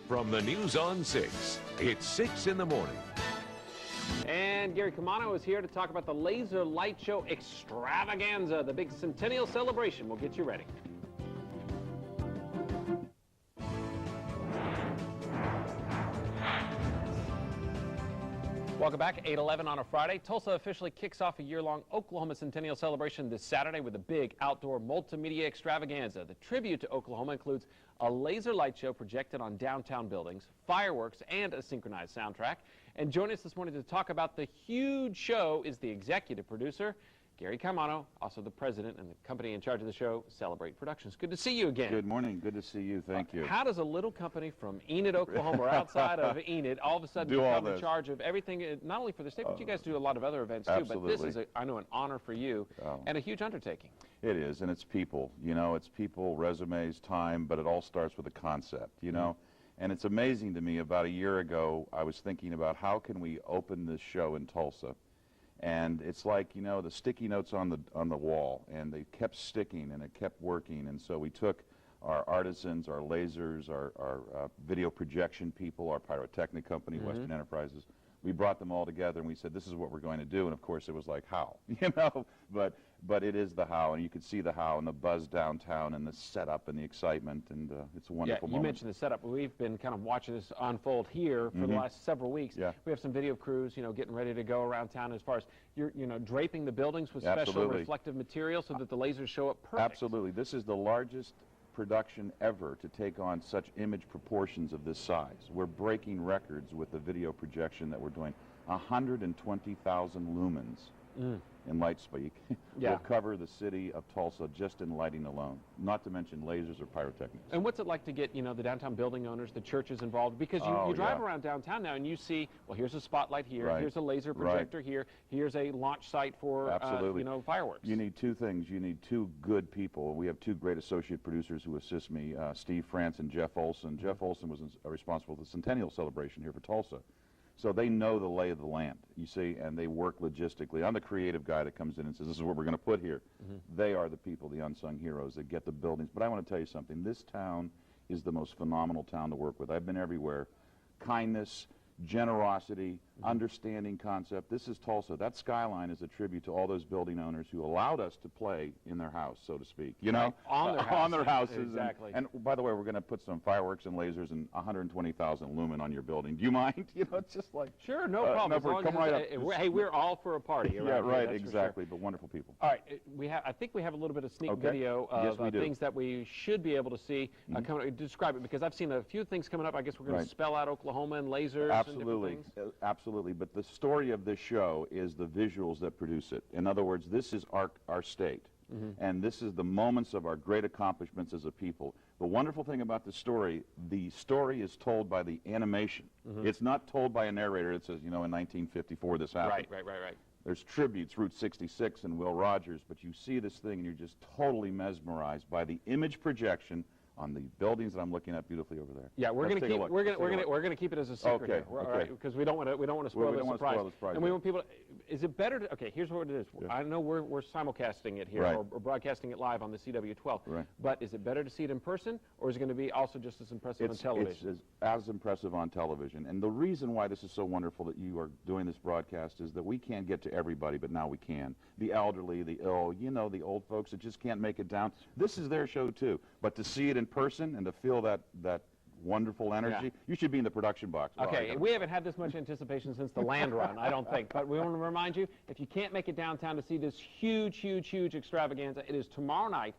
From the News on 6, it's 6 in the morning. And Gary Caimano is here to talk about the Laser Light Show Extravaganza, the big Centennial celebration. We'll get you ready. Welcome back, 8/11 on a Friday. Tulsa officially kicks off a year-long Oklahoma Centennial celebration this Saturday with a big outdoor multimedia extravaganza. The tribute to Oklahoma includes a laser light show projected on downtown buildings, fireworks, and a synchronized soundtrack. And joining us this morning to talk about the huge show is the executive producer, Gary Caimano, also the president and the company in charge of the show, Celebrate Productions. Good to see you again. Good morning. Good to see you. Thank you. How does a little company from Enid, Oklahoma, or outside of Enid, all of a sudden become in charge of everything, not only for the state, but you guys do a lot of other events, too. Absolutely. But this is, I know, an honor for you and a huge undertaking. It is, and it's people. You know, it's people, resumes, time, but it all starts with a concept, you know. And it's amazing to me, about a year ago, I was thinking about how can we open this show in Tulsa. And it's like, you know, the sticky notes on the wall, and they kept sticking, and it kept working. And so we took our artisans, our lasers, our video projection people, our pyrotechnic company, Western Enterprises. We brought them all together, and we said, this is what we're going to do. And of course, it was like, how? You know, but it is the how, and you can see the how and the buzz downtown and the setup and the excitement, and it's a wonderful moment. You mentioned the setup. We've been kind of watching this unfold here for the last several weeks. Yeah. We have some video crews, you know, getting ready to go around town as far as you're, you know, draping the buildings with special reflective material so that the lasers show up perfect. Absolutely. This is the largest production ever to take on such image proportions of this size. We're breaking records with the video projection that we're doing. 120,000 lumens in light speak will cover the city of Tulsa just in lighting alone, not to mention lasers or pyrotechnics. And what's it like to get, you know, the downtown building owners, the churches involved? Because you drive around downtown now and you see, well, here's a spotlight here, here's a laser projector here, here's a launch site for, you know, fireworks. You need two things. You need two good people. We have two great associate producers who assist me, Steve France and Jeff Olson. Jeff Olson was responsible for the Centennial celebration here for Tulsa. So they know the lay of the land, you see, and they work logistically. I'm the creative guy that comes in and says, this is what we're going to put here. They are the people, the unsung heroes that get the buildings. But I want to tell you something. This town is the most phenomenal town to work with. I've been everywhere. Kindness, generosity, understanding concept. This is Tulsa. That skyline is a tribute to all those building owners who allowed us to play in their house, so to speak. You know, on their houses. Exactly. And by the way, we're going to put some fireworks and lasers and 120,000 lumen on your building. Do you mind? You know, it's just like sure, no problem. Come right up. Hey, we're all for a party. Yeah, right. Exactly. But wonderful people. All right, I think we have a little bit of sneak video of things that we should be able to see. Describe it, because I've seen a few things coming up. I guess we're going to spell out Oklahoma and lasers. Absolutely. And different things. Absolutely. But the story of this show is the visuals that produce it. In other words, this is our state. And this is the moments of our great accomplishments as a people. The wonderful thing about the story is told by the animation. It's not told by a narrator that says, you know, in 1954 this happened. Right. There's tributes, Route 66 and Will Rogers, but you see this thing and you're just totally mesmerized by the image projection on the buildings that I'm looking at beautifully over there. Yeah, we're going to keep it as a secret here, right? Because we don't want to spoil the surprise. And we want people to, is it better to, okay, here's what it is. I know we're simulcasting it here or broadcasting it live on the CW12. But is it better to see it in person, or is it going to be also just as impressive on television? It's as impressive on television. And the reason why this is so wonderful that you are doing this broadcast is that we can't get to everybody, but now we can. The elderly, the ill, you know, the old folks that just can't make it down. This is their show too. But to see it in person and to feel that wonderful energy, you should be in the production box. Okay, we haven't had this much anticipation since the land run, I don't think. But we want to remind you, if you can't make it downtown to see this huge extravaganza, it is tomorrow night,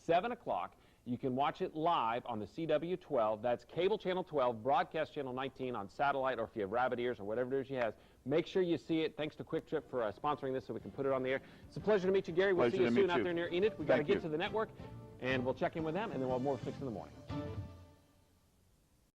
7 o'clock. You can watch it live on the CW12. That's cable channel 12, broadcast channel 19 on satellite, or if you have rabbit ears or whatever it is you have. Make sure you see it. Thanks to Quick Trip for sponsoring this so we can put it on the air. It's a pleasure to meet you, Gary. We'll see you soon out there near Enid. We've got to get to the network, and we'll check in with them, and then we'll have more 6 in the morning.